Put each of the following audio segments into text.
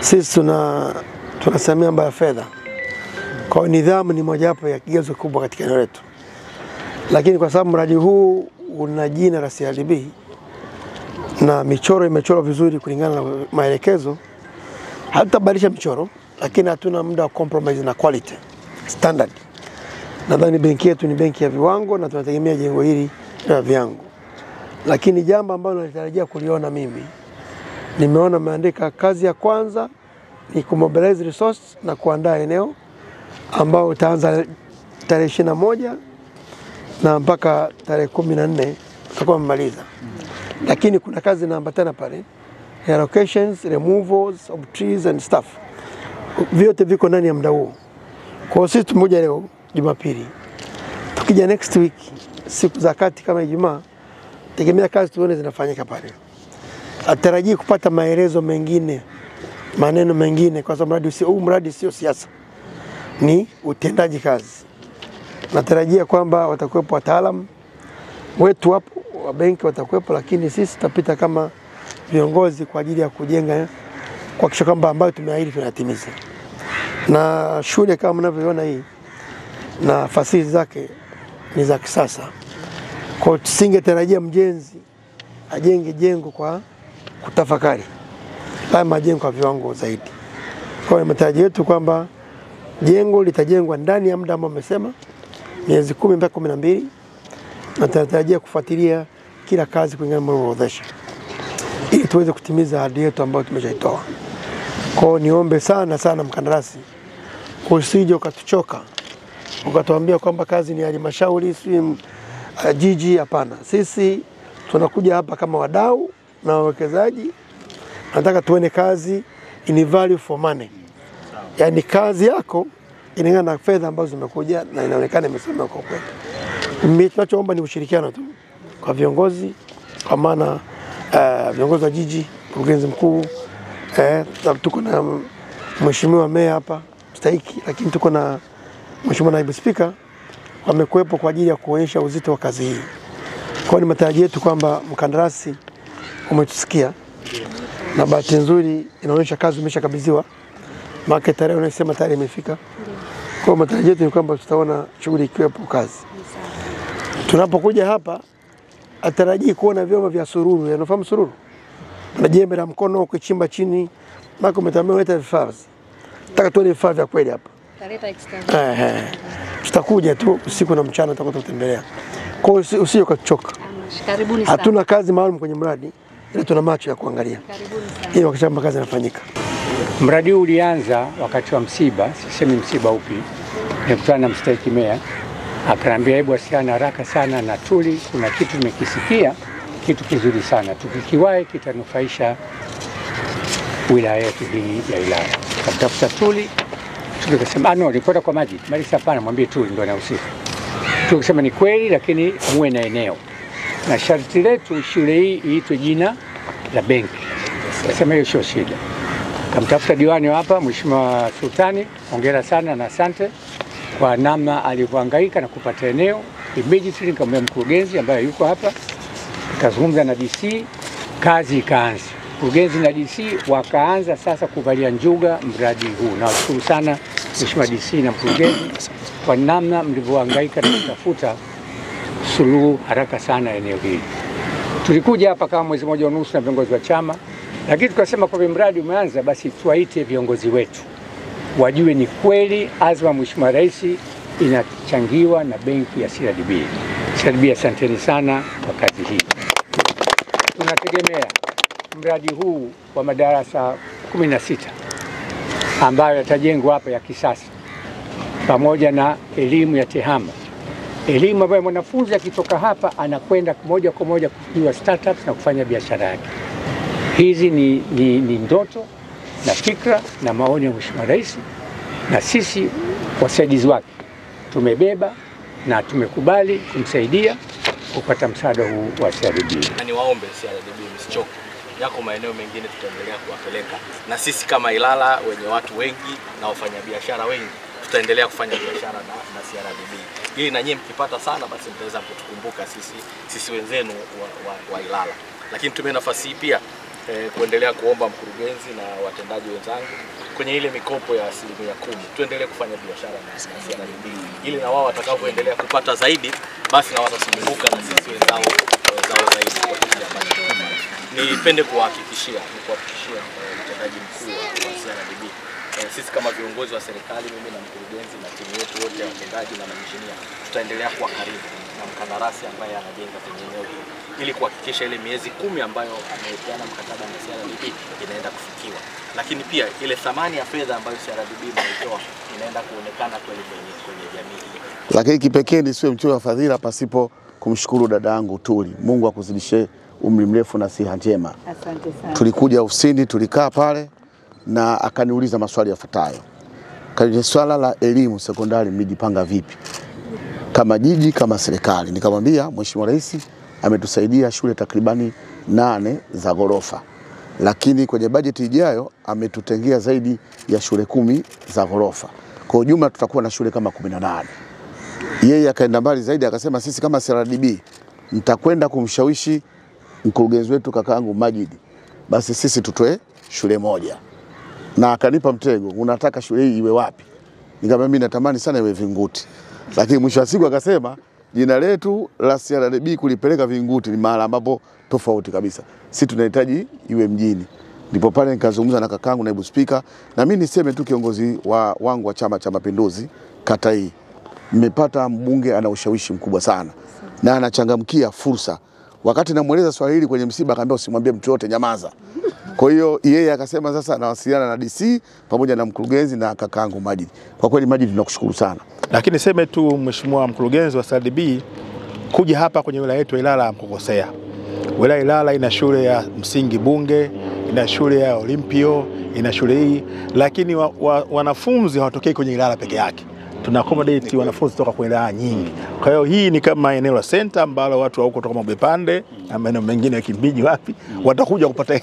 Sisi tunasemea mambo ya fedha. Kwa nidhamu ni mojawapo ya kigezo kubwa katika eneo letu. Lakini kwa sababu mradi huu una jina la CRDB na michoro imechorwa vizuri kulingana na maelekezo, hatabadilisha michoro, lakini hatuna muda wa compromise na quality standard. Nadhani benki yetu ni benki ya viwango na tunategemea jengo hili la viwango. Lakini jambo ambalo nalitarajia kuliona mimi, nimeona maandika kazi ya kwanza ni kumobilize resource na kuandaa eneo ambao utaanza tarehe 21 na mpaka tarehe 14 tutakuwa mmaliza. Lakini kuna kazi inaambatana pale, allocations, removals of trees and stuff. Vyote viko ndani ya muda huo. Kwa sisi tumoja leo Jumapili. Tukija next week siku za kati kama Ijumaa, tegemea kazi tuone zinafanyika pale. Atarajii kupata maelezo mengine, maneno mengine, kwa sababu mradi sio siasa, ni utendaji kazi. Natarajia kwamba watakuwepo wataalamu wetu hapo wa benki watakuwepo, lakini sisi tutapita kama viongozi kwa ajili ya kujenga kwa kisha kwamba ambayo tumeahidi tunatimiza. Na shule kama mnavyoona hii na fasili zake ni za kisasa. Kwa tusingetarajia mjenzi ajenge jengo kwa kutafakari. Haya majengo kwa viwango zaidi. Kwa hiyo matarajio yetu kwamba jengo litajengwa ndani ya muda ambao umesema miezi 10 mpaka 12, na tunatarajia kufuatilia kila kazi kulingana na orodhesha ili tuweze kutimiza ahadi yetu ambayo tumeshaitoa. Kwa hiyo niombe sana mkandarasi usije ukatuchoka ukatuambia kwamba kazi ni halmashauri jiji. Hapana, sisi tunakuja hapa kama wadau na wawekezaji. Nataka tuone kazi in value for money, yani kazi yako inalingana na fedha ambazo zimekuja na inaonekana imesimama kwa kweli. Mimi tunachoomba ni ushirikiano tu kwa viongozi, kwa maana viongozi wa jiji, mkurugenzi mkuu, tuko na mheshimiwa meya hapa mstahiki, lakini tuko na mheshimiwa naibu spika wamekuwepo kwa ajili ya kuonyesha uzito wa kazi hii. Kwa ni matarajio yetu kwamba mkandarasi umetusikia, na bahati nzuri inaonyesha kazi imeshakabidhiwa, maana tarehe unasema tarehe imefika. Kwa matarajio yetu ni kwamba tutaona shughuli ikiwepo kazi. Tunapokuja hapa atarajii kuona vyombo vya sururu. Yanafahamu sururu? Na jembe la mkono kuchimba chini, maana umetamia leta vifaa. Nataka tuone vifaa vya kweli hapa. Taleta extend. Tutakuja tu usiku na mchana tutakuwa tutembelea. Kwa hiyo usije ukachoka. Karibuni sana. Hatuna kazi maalum kwenye mradi, ila tuna macho ya kuangalia. Karibuni sana. Ili wakati kazi inafanyika. Mradi huu ulianza wakati wa msiba, sisemi msiba upi. Nilikutana na mstahiki meya, akaniambia hebu wasiana haraka sana na TULI, kuna kitu nimekisikia, kitu kizuri sana. Tukikiwahi kitanufaisha wilaya yetu hii ya Ilala. Tukatafuta TULI, tukasema nilikwenda kwa maji. Mali hapana, mwambie TULI ndio anahusika. Tukasema ni kweli, lakini muwe na eneo. Na sharti letu shule hii iitwe jina la benki. Nasema hiyo sio shida. Kamtafuta diwani hapa, Mheshimiwa Sultani, hongera sana na asante kwa namna alivyohangaika na kupata eneo. Immediately nikamwambia mkurugenzi ambaye yuko hapa, tukazungumza na DC, kazi ikaanza. Mkurugenzi na DC wakaanza sasa kuvalia njuga mradi huu. Na washukuru sana Mheshimiwa DC na mkurugenzi kwa namna mlivyohangaika na kutafuta suluhu haraka sana eneo hili. Tulikuja hapa kama mwezi mmoja unusu na viongozi wa chama, lakini tukasema kwa mradi umeanza basi tuwaite viongozi wetu wajue ni kweli azma Mheshimiwa Rais inachangiwa na benki ya CRDB. CRDB, asanteni sana kwa kazi hii. Tunategemea mradi huu wa madarasa 16 ambayo yatajengwa hapa ya kisasa, pamoja na elimu ya tehama, elimu ambayo mwanafunzi akitoka hapa anakwenda moja kwa moja kujua startups na kufanya biashara yake. Hizi ni ndoto na fikra na maoni ya Mheshimiwa Rais, na sisi wasaidizi wake tumebeba na tumekubali kumsaidia kupata msaada huu wa CRDB. Ni waombe CRDB msichoke. Yako maeneo mengine tutaendelea kuwapeleka, na sisi kama Ilala wenye watu wengi na wafanyabiashara wengi tutaendelea kufanya biashara na CRDB. Hii na nyinyi mkipata sana basi mtaweza kutukumbuka sisi wenzenu wa Ilala. Lakini tumia nafasi hii pia kuendelea kuomba mkurugenzi na watendaji wenzangu kwenye ile mikopo ya 10%, tuendelee kufanya biashara na CRDB ili na wao watakapoendelea kupata zaidi, basi na watasimbuka na sisi wenzao zaidi kwa kile ambacho tunafanya. Nipende kuhakikishia mtendaji mkuu wa CRDB, sisi kama viongozi wa serikali, mimi na mkurugenzi na timu yetu wote ya watendaji na mainjinia, tutaendelea kuwa karibu na mkandarasi ambaye anajenga kwenye eneo hili ili kuhakikisha ile miezi 10 ambayo amepeana mkataba na CRDB inaenda kufikiwa. Lakini pia ile thamani ya fedha ambayo CRDB imeitoa inaenda kuonekana kwenye jamii. Lakini kipekee nisiwe mchoyo wa fadhila pasipo kumshukuru dada yangu Tuli. Mungu akuzidishie umri mrefu na siha njema. Asante sana. Tulikuja ofisini, tulikaa pale na akaniuliza maswali yafuatayo. Kwenye swala la elimu sekondari mmejipanga vipi? Kama jiji, kama serikali. Nikamwambia Mheshimiwa Rais ametusaidia shule takribani 8 za ghorofa. Lakini kwenye bajeti ijayo ametutengea zaidi ya shule 10 za ghorofa. Kwa ujumla tutakuwa na shule kama 18. Yeye akaenda mbali zaidi akasema sisi kama CRDB nitakwenda kumshawishi mkurugenzi wetu kakaangu Majidi, basi sisi tutoe shule moja. Na akanipa mtego, unataka shule hii iwe wapi? Nikamwambia mimi natamani sana iwe Vinguti. Lakini mwisho wa siku akasema jina letu la CRDB kulipeleka Vinguti ni mahali ambapo tofauti kabisa. Sisi tunahitaji iwe mjini. Ndipo pale nikazungumza na kakaangu naibu spika, na mimi niseme tu kiongozi wangu wa Chama cha Mapinduzi kata hii. Nimepata mbunge ana ushawishi mkubwa sana na anachangamkia fursa. Wakati namueleza swali hili kwenye msiba akaambia usimwambie mtu yote, nyamaza. Kwa hiyo yeye akasema sasa nawasiliana na DC pamoja na mkurugenzi na kakaangu Majid. Kwa kweli Majid tunakushukuru sana. Lakini niseme tu Mheshimiwa mkurugenzi wa CRDB kuja hapa kwenye wilaya yetu Ilala mkukosea. Wilaya Ilala ina shule ya msingi Bunge, ina shule ya Olimpio, ina shule hii, lakini wanafunzi hawatokei kwenye Ilala peke yake. Tuna accommodate wanafunzi kutoka kwenye wilaya nyingi. Kwa hiyo hii ni kama eneo la center ambalo watu wa huko kutoka Mabepande na maeneo mengine ya Kimbiji wapi watakuja kupata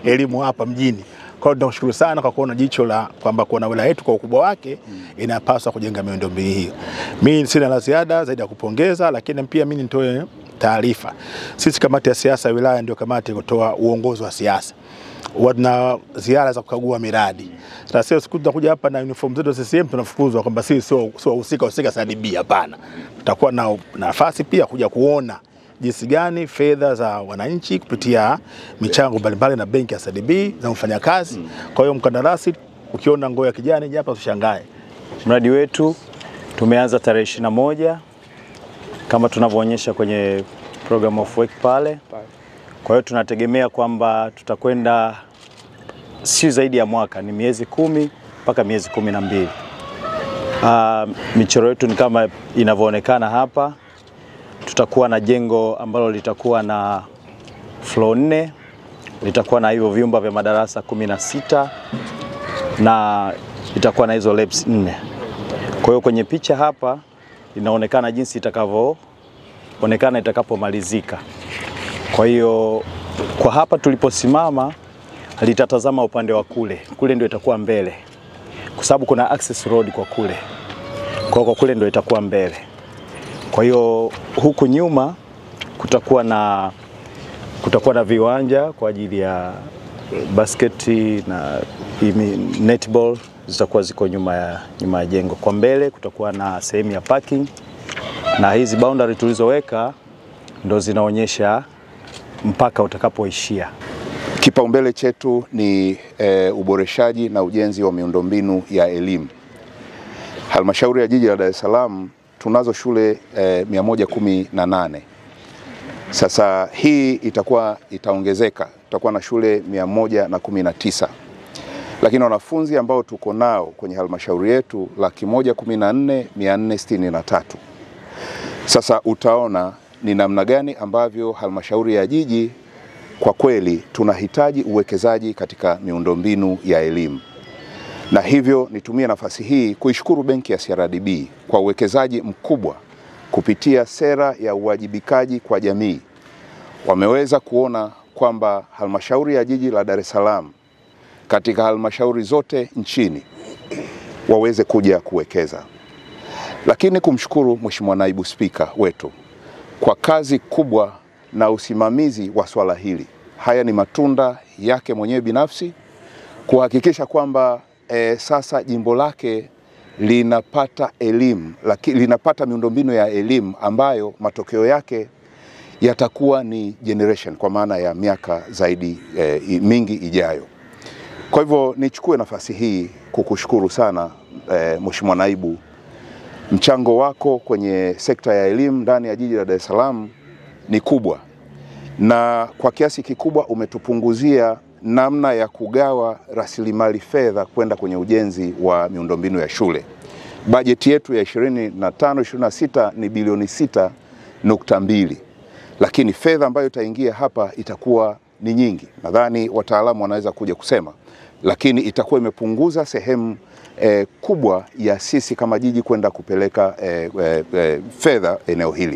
elimu hapa mjini. Kwa hiyo tunashukuru sana kwa kuona jicho la kwamba kuna wilaya yetu kwa ukubwa wake inapaswa kujenga miundombinu hii. Mimi sina la ziada zaidi ya kupongeza, lakini pia mimi nitoe taarifa. Sisi kamati ya siasa ya wilaya ndio kamati kutoa uongozi wa siasa. Wana ziara za kukagua miradi. Sasa siku tutakuja hapa na uniform zetu CCM tunafukuzwa kwamba sisi sio wahusika CRDB, hapana. Tutakuwa na nafasi pia kuja kuona jinsi gani fedha za wananchi kupitia michango mbalimbali na benki ya CRDB za mfanyakazi. Kwa hiyo mkandarasi ukiona nguo ya kijani hapa usishangae. Mradi wetu tumeanza tarehe 21 kama tunavyoonyesha kwenye program of work pale. Kwa hiyo tunategemea kwamba tutakwenda si zaidi ya mwaka, ni miezi 10 mpaka miezi 12. Michoro yetu ni kama inavyoonekana hapa. Tutakuwa na jengo ambalo litakuwa na floor 4, litakuwa na hivyo vyumba vya madarasa 16 na litakuwa na hizo labs 4. Kwa hiyo kwenye picha hapa inaonekana jinsi itakavyoonekana itakapomalizika. Kwa hiyo kwa hapa tuliposimama litatazama upande wa kule ndio itakuwa mbele, kwa sababu kuna access road kwa kule. Kwa kule ndio itakuwa mbele. Kwa hiyo huku nyuma kutakuwa na viwanja kwa ajili ya basketi na netball zitakuwa ziko nyuma ya jengo. Kwa mbele kutakuwa na sehemu ya parking, na hizi boundary tulizoweka ndo zinaonyesha mpaka utakapoishia. Kipaumbele chetu ni uboreshaji na ujenzi wa miundombinu ya elimu. Halmashauri ya Jiji la Dar es Salaam tunazo shule 118. Sasa hii itaongezeka, tutakuwa na shule 119. Lakini wanafunzi ambao tuko nao kwenye halmashauri yetu 114,463. Sasa utaona ni namna gani ambavyo halmashauri ya jiji kwa kweli tunahitaji uwekezaji katika miundombinu ya elimu. Na hivyo nitumie nafasi hii kuishukuru benki ya CRDB kwa uwekezaji mkubwa kupitia sera ya uwajibikaji kwa jamii. Wameweza kuona kwamba halmashauri ya jiji la Dar es Salaam katika halmashauri zote nchini waweze kuja kuwekeza. Lakini kumshukuru Mheshimiwa Naibu Spika wetu kwa kazi kubwa na usimamizi wa swala hili. haya ni matunda yake mwenyewe binafsi kuhakikisha kwamba sasa jimbo lake linapata elimu, linapata miundombinu ya elimu ambayo matokeo yake yatakuwa ni generation, kwa maana ya miaka zaidi mingi ijayo. Kwa hivyo nichukue nafasi hii kukushukuru sana Mheshimiwa Naibu. Mchango wako kwenye sekta ya elimu ndani ya jiji la Dar es Salaam ni kubwa, na kwa kiasi kikubwa umetupunguzia namna ya kugawa rasilimali fedha kwenda kwenye ujenzi wa miundombinu ya shule. Bajeti yetu ya 25-26 ni bilioni 6.2, lakini fedha ambayo itaingia hapa itakuwa ni nyingi. Nadhani wataalamu wanaweza kuja kusema, lakini itakuwa imepunguza sehemu kubwa ya sisi kama jiji kwenda kupeleka fedha eneo hili.